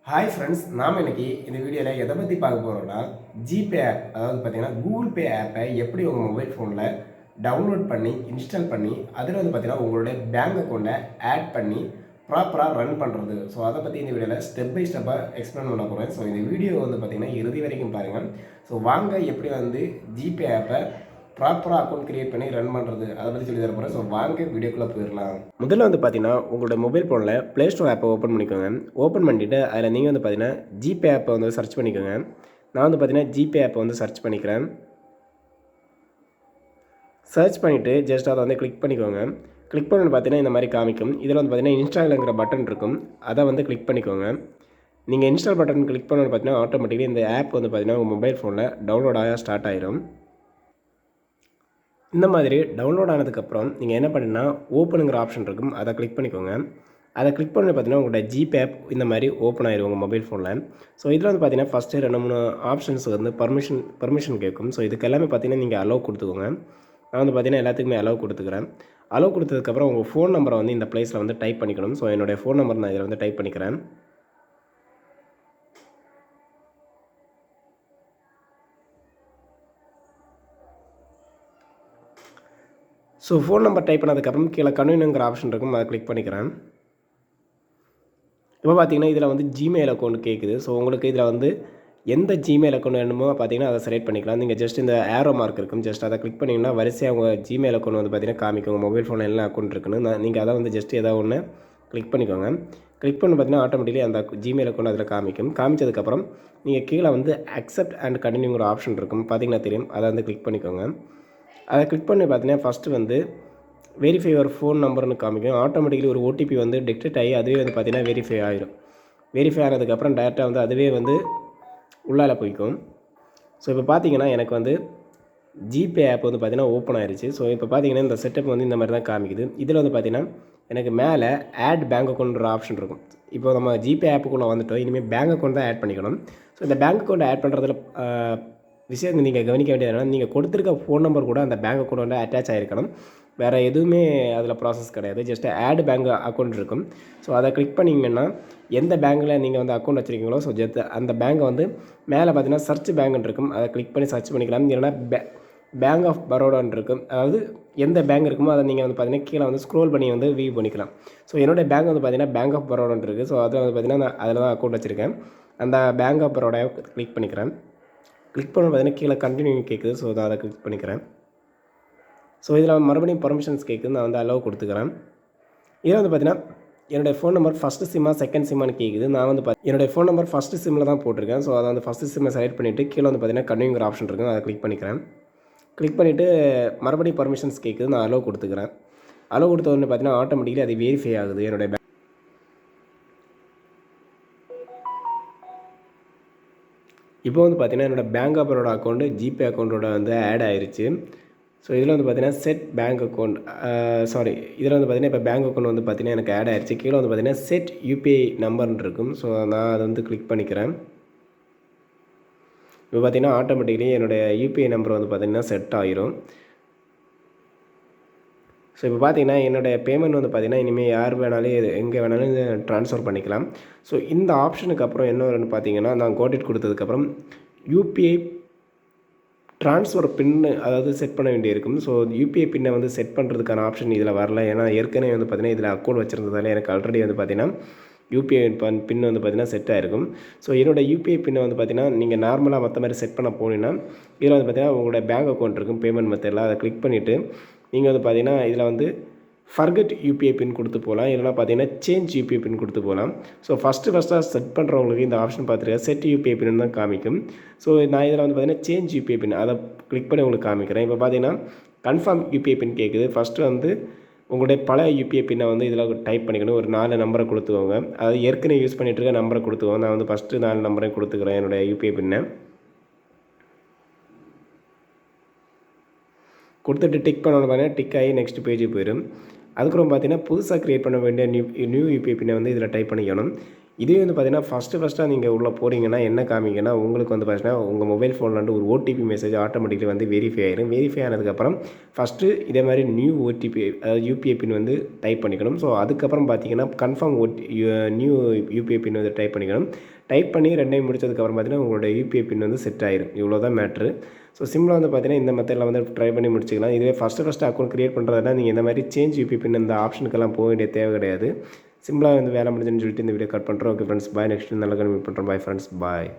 Hi friends, நாம் இன்னைக்கு இந்த வீடியோவில் எதை பற்றி பார்க்க போகிறோம்னா ஜிபே ஆப், அதாவது பார்த்தீங்கன்னா கூகுள் பே ஆப்பை எப்படி உங்கள் மொபைல் ஃபோனில் டவுன்லோட் பண்ணி இன்ஸ்டால் பண்ணி அதில் பார்த்தீங்கன்னா உங்களுடைய பேங்க் அக்கௌண்ட்டை ஆட் பண்ணி ப்ராப்பராக ரன் பண்ணுறது. ஸோ அதை பற்றி இந்த வீடியோவில் ஸ்டெப் பை ஸ்டெப்பாக எக்ஸ்பிளைன் பண்ண போகிறேன். ஸோ இந்த வீடியோ பார்த்தீங்கன்னா இறுதி வரைக்கும் பாருங்கள். ஸோ வாங்க எப்படி ஜிபே ஆப்பை ப்ராப்பராக அக்கௌண்ட் கிரியேட் பண்ணி ரன் பண்ணுறது அதை பற்றி சொல்லி தர போகிறேன். ஸோ வாங்க வீடியோக்குள்ளே போயிடலாம். முதல்ல பார்த்தீங்கன்னா உங்களோட மொபைல் ஃபோனில் ப்ளே ஸ்டோர் ஆப்பை ஓப்பன் பண்ணிக்கோங்க. ஓப்பன் பண்ணிவிட்டு அதில் நீங்கள் பார்த்தீங்கன்னா ஜிபே ஆப்பை சர்ச் பண்ணிக்கோங்க. நான் பார்த்தீங்கன்னா ஜிபே ஆப்பை சர்ச் பண்ணிக்கிறேன். சர்ச் பண்ணிவிட்டு ஜஸ்ட் அதை கிளிக் பண்ணிக்கோங்க. கிளிக் பண்ணி பார்த்தீங்கன்னா இந்த மாதிரி காமிக்கும். இதில் பார்த்தீங்கன்னா இன்ஸ்டால்ங்கிற பட்டன் இருக்கும், அதை கிளிக் பண்ணிக்கோங்க. நீங்கள் இன்ஸ்டால் பட்டன் கிளிக் பண்ணி பார்த்தீங்கன்னா ஆட்டோமேட்டிக்கலி இந்த ஆப் பார்த்தீங்கன்னா உங்கள் மொபைல் ஃபோனில் டவுன்லோட் ஆக ஸ்டார்ட் ஆயிரும். இந்த மாதிரி டவுன்லோட் ஆனதுக்கப்புறம் நீங்கள் என்ன பண்ணுன்னா ஓப்பனுங்கிற ஆப்ஷன் இருக்கும், அதை கிளிக் பண்ணிக்கோங்க. அதை கிளிக் பண்ணி பார்த்தீங்கன்னா உங்களோட ஜிபே ஆப் இந்த மாதிரி ஓப்பன் ஆயிரும் உங்கள் மொபைல் ஃபோனில். ஸோ இதில் பார்த்தீங்கன்னா ஃபஸ்ட்டு 2-3 ஆப்ஷன்ஸ் பர்மிஷன் கேட்கும். ஸோ இதுக்கு எல்லாமே பார்த்தீங்கன்னா நீங்கள் அலோவ் கொடுத்துக்கோங்க. நான் பார்த்தீங்கன்னா எல்லாத்துக்குமே அலோவ் கொடுத்துக்கிறேன். அலோவ் கொடுத்ததுக்கப்புறம் உங்கள் ஃபோன் நம்பரை இந்த ப்ளேஸில் டைப் பண்ணிக்கணும். ஸோ என்னுடைய ஃபோன் நம்பர் நான் இதில் டைப் பண்ணிக்கிறேன். ஸோ ஃபோன் நம்பர் டைப் பண்ணதுக்கப்புறம் கீழே கன்டினியூங்கிற ஆப்ஷன் இருக்கும், அதை கிளிக் பண்ணிக்கிறேன். இப்போ பார்த்தீங்கன்னா இதில் ஜிமெயில் அக்கௌண்ட் கேட்குது. ஸோ உங்களுக்கு இதில் எந்த ஜிமெயில் அக்கௌண்ட் வேணுமோ பார்த்தீங்கன்னா அதை செலக்ட் பண்ணிக்கலாம். நீங்கள் ஜஸ்ட் இந்த ஏரோ மார்க் இருக்கும், ஜஸ்ட் அதை கிளிக் பண்ணிங்கன்னா வரிசையாக உங்கள் ஜிமெயில் அக்கௌண்ட் பார்த்தீங்கன்னா காமிக்கும் மொபைல் ஃபோனில் என்ன அக்கௌண்ட் இருக்குன்னு. நீங்கள் அதை ஜஸ்ட் ஏதாவது ஒன்று கிளிக் பண்ணிக்கோங்க. கிளிக் பண்ணி பார்த்தீங்கன்னா ஆட்டோமேட்டிக்கலி அந்த ஜிமெயில் அக்கௌண்ட் அதில் காமிக்கும். காமிச்சதுக்கப்புறம் நீங்கள் கீழே அக்செப்ட் அண்ட் கண்டினியூங்கிற ஆப்ஷன் இருக்கும், பார்த்தீங்கன்னா தெரியும், அதை கிளிக் பண்ணிக்கோங்க. அதை கிளிக் பண்ணி பார்த்தீங்கன்னா ஃபஸ்ட்டு வெரிஃபை யுவர் ஃபோன் நம்பர்னு காமிக்கும். ஆட்டோமேட்டிக்கலி ஒரு ஓடிபி டிடெக்ட் ஆகி அதுவே பார்த்தீங்கன்னா வெரிஃபை ஆகிடும். வெரிஃபை ஆனதுக்கப்புறம் டேரெக்டாக அதுவே உள்ளால் போய்க்கும். ஸோ இப்போ பார்த்தீங்கன்னா எனக்கு ஜிபே ஆப் பார்த்தீங்கன்னா ஓப்பன் ஆயிடுச்சு. ஸோ இப்போ பார்த்தீங்கன்னா இந்த செட்டப் இந்த மாதிரி தான் காமிக்குது. இதில் பார்த்தீங்கன்னா எனக்கு மேலே ஆட் பேங்க் அக்கௌண்ட்ற ஆப்ஷன் இருக்கும். இப்போ நம்ம ஜிபே ஆப்புக்குள்ளே வந்துட்டோம், இனிமேல் பேங்க் அக்கௌண்ட் தான் ஆட் பண்ணிக்கணும். ஸோ இந்த பேங்க் அக்கௌண்ட் ஆட் பண்ணுறதுல விஷயம் நீங்கள் கவனிக்க வேண்டியது நீங்கள் கொடுத்துருக்க ஃபோன் நம்பர் கூட அந்த பேங்க் அக்கௌண்ட் அட்டாச் ஆகிருக்கணும். வேறு எதுவுமே அதில் ப்ராசஸ் கிடையாது. ஜஸ்ட் ஆட் பேங்க் அக்கௌண்ட் இருக்கும். ஸோ அதை கிளிக் பண்ணிங்கன்னா எந்த பேங்க்கில் நீங்கள் அக்கௌண்ட் வச்சுருக்கீங்களோ ஸோ ஜஸ்ட் அந்த பேங்கை மேலே பார்த்தீங்கன்னா சர்ச் பேங்க்னு இருக்கும், அதை கிளிக் பண்ணி சர்ச் பண்ணிக்கலாம். இல்லைனா பேங்க் ஆஃப் பரோடான்னு இருக்கும். அதாவது எந்த பேங்க் இருக்குமோ அதை நீங்கள் பார்த்தீங்கன்னா கீழே ஸ்க்ரோல் பண்ணி வியூ பண்ணிக்கலாம். ஸோ என்னோடய பேங்க் பார்த்தீங்கன்னா பேங்க் ஆஃப் பரோடான்னு இருக்குது. ஸோ அதில் பார்த்தீங்கன்னா நான் அதில் தான் அக்கௌண்ட் வச்சுருக்கேன். அந்த பேங்க் ஆஃப் பரோடாவை கிளிக் பண்ணிக்கிறேன். கிளிக் பண்ண பார்த்தீங்கன்னா கீழே கண்டினியூ கேட்குது. ஸோ அதை கிளிக் பண்ணிக்கிறேன். ஸோ இதில் மறுபடியும் பர்மிஷன்ஸ் கேட்குது, நான் அலோவ் கொடுத்துக்கிறேன். இதில் பார்த்தீங்கன்னா என்னுடைய ஃபோன் நம்பர் ஃபஸ்ட்டு சிம்மா செகண்ட் சிம்மான்னு கேட்குது. நான் என்னுடைய ஃபோன் நம்பர் ஃபஸ்ட்டு சிம்மில் தான் போட்டிருக்கேன். ஸோ அதை ஃபஸ்ட்டு சிம்மை செலக்ட் பண்ணிவிட்டு கீழே பார்த்தீங்கன்னா கண்டினியூங்கிற ஆப்ஷன் இருக்கும், அதை கிளிக் பண்ணிக்கிறேன். கிளிக் பண்ணிவிட்டு மறுபடியும் பர்மிஷன்ஸ் கேட்குது, நான் அலோவ் கொடுத்துக்கிறேன். அலோவ் கொடுத்த உடனே பார்த்தீங்கன்னா ஆட்டோமேட்டிக்கலி அது வெரிஃபை ஆகுது. என்னுடைய இப்போ பார்த்தீங்கன்னா என்னோடய பேங்க் ஆஃபரோட அக்கௌண்ட்டு ஜிபே அக்கௌண்ட்டோட ஆட் ஆயிடுச்சு. ஸோ இதில் பார்த்தீங்கன்னா செட் பேங்க் அக்கௌண்ட் இதில் பார்த்தீங்கன்னா இப்போ பேங்க் அக்கௌண்ட் பார்த்தீங்கன்னா எனக்கு ஆட் ஆயிடுச்சு. கீழே பார்த்தீங்கன்னா செட் யூபிஐ நம்பர்னு இருக்கும். ஸோ நான் அதை கிளிக் பண்ணிக்கிறேன். இப்போ பார்த்தீங்கன்னா ஆட்டோமேட்டிக்கலி என்னுடைய யூபிஐ நம்பர் பார்த்தீங்கன்னா செட் ஆகிரும். ஸோ இப்போ பார்த்தீங்கன்னா என்னுடைய பேமெண்ட் பார்த்தீங்கன்னா இனிமேல் யார் வேணாலும் எங்கே வேணாலும் ட்ரான்ஸ்ஃபர் பண்ணிக்கலாம். ஸோ இந்த ஆப்ஷனுக்கு அப்புறம் என்ன வரும்னு பார்த்தீங்கன்னா நான் கோடிட் கொடுத்ததுக்கப்புறம் யூபிஐ ட்ரான்ஸ்ஃபர் பின்னு அதாவது செட் பண்ண வேண்டியிருக்கும். ஸோ யூபிஐ பின்னை செட் பண்ணுறதுக்கான ஆப்ஷன் இதில் வரல. ஏன்னா ஏற்கனவே பார்த்தீங்கன்னா இதில் அக்கௌண்ட் வச்சுருந்ததால எனக்கு ஆல்ரெடி பார்த்தீங்கன்னா யூபிஐ பின் பார்த்தீங்கன்னா செட் ஆகிருக்கும். ஸோ என்னோடய யூபிஐ பின்னை பார்த்தீங்கன்னா நீங்கள் நார்மலாக மற்ற மாதிரி செட் பண்ண போனீங்கன்னா இதில் பார்த்தீங்கன்னா உங்களோட பேங்க் அக்கௌண்ட் இருக்கும், பேமெண்ட் மெத்தடில் அதை கிளிக் பண்ணிவிட்டு நீங்கள் பார்த்தீங்கன்னா இதில் ஃபர்கெட் யூபிஐ பின் கொடுத்து போகலாம், இல்லைனா பார்த்தீங்கன்னா சேஞ்ச் யூபிஐ பின் கொடுத்து போகலாம். ஸோ ஃபஸ்ட்டாக செட் பண்ணுறவங்களுக்கு இந்த ஆப்ஷன் பார்த்துருக்கேன், செட் யூபிஐ பின் தான் காமிக்கும். ஸோ நான் இதில் பார்த்தீங்கன்னா சேஞ்ச் யூபிஐ பின் அதை கிளிக் பண்ணி உங்களுக்கு காமிக்கிறேன். இப்போ பார்த்தீங்கன்னா கன்ஃபார்ம் யூபிஐ பின் கேட்குது. ஃபஸ்ட்டு உங்களுடைய பழைய யூபிஐ பின்னை இதில் டைப் பண்ணிக்கணும். ஒரு 4 நம்பரை கொடுத்துக்கோங்க. அதாவது ஏற்கனவே யூஸ் பண்ணிகிட்டு இருக்க நம்பரை கொடுத்துக்கோங்க. நான் ஃபஸ்ட்டு 4 நம்பரையும் கொடுத்துக்கிறேன் என்னுடைய யூபிஐ பின்னை. கொடுத்துட்டு டிக் பண்ணணும் பார்த்தீங்கன்னா டிக் ஆகி நெக்ஸ்ட் பேஜுக்கு போயிடும். அதுக்கப்புறம் பார்த்தீங்கன்னா புதுசாக க்ரியேட் பண்ண வேண்டிய நியூ யூபிஐ பின்னை இதில் டைப் பண்ணிக்கணும். இதே வந்து பார்த்தீங்கன்னா ஃபஸ்ட்டாக நீங்கள் உள்ளே போகிறீங்கன்னா என்ன காமிங்கன்னா உங்களுக்கு வந்து பார்த்தீங்கன்னா உங்கள் மொபைல் ஃபோன்லேருந்து ஒரு ஓடிபி மெசேஜ் ஆட்டோமேட்டிக்கலி வந்து வெரிஃபை ஆயிரும். வெரிஃபை ஆனதுக்கப்புறம் ஃபஸ்ட்டு இதே மாதிரி நியூ ஓடிபி அதாவது யூபிஐ பின் வந்து டைப் பண்ணிக்கணும். ஸோ அதுக்கப்புறம் பார்த்தீங்கன்னா கன்ஃபார்ம் நியூ யூபிஐ பின் வந்து டைப் பண்ணிக்கணும். டைப் பண்ணி 2யும் முடிச்சதுக்கப்புறம் பார்த்தீங்கன்னா உங்களோட யூபிஐ பின் வந்து செட் ஆயிரும். இவ்வளோ தான் மேட்ரு. ஸோ சிம்பிளாக வந்து பார்த்தீங்கன்னா இந்த மெத்தடில் வந்து ட்ரை பண்ணி முடிச்சிக்கலாம். இதுவே ஃபஸ்ட்டு அக்கௌண்ட் கிரியேட் பண்ணுறதுனா நீங்கள் இந்த மாதிரி சேஞ்ச் யூபிஐ பின் இந்த ஆப்ஷனுக்கெல்லாம் போக வேண்டிய தேவை கிடையாது. சிம்பிளாக வந்து வேலை முடிஞ்சுன்னு சொல்லிட்டு இந்த வீடியோ கட் பண்ணுறோம். ஓகே ஃப்ரெண்ட்ஸ், பாய். நெக்ஸ்ட் நல்ல மீட் பண்ணுறோம். பாய் ஃப்ரெண்ட்ஸ், பாய்.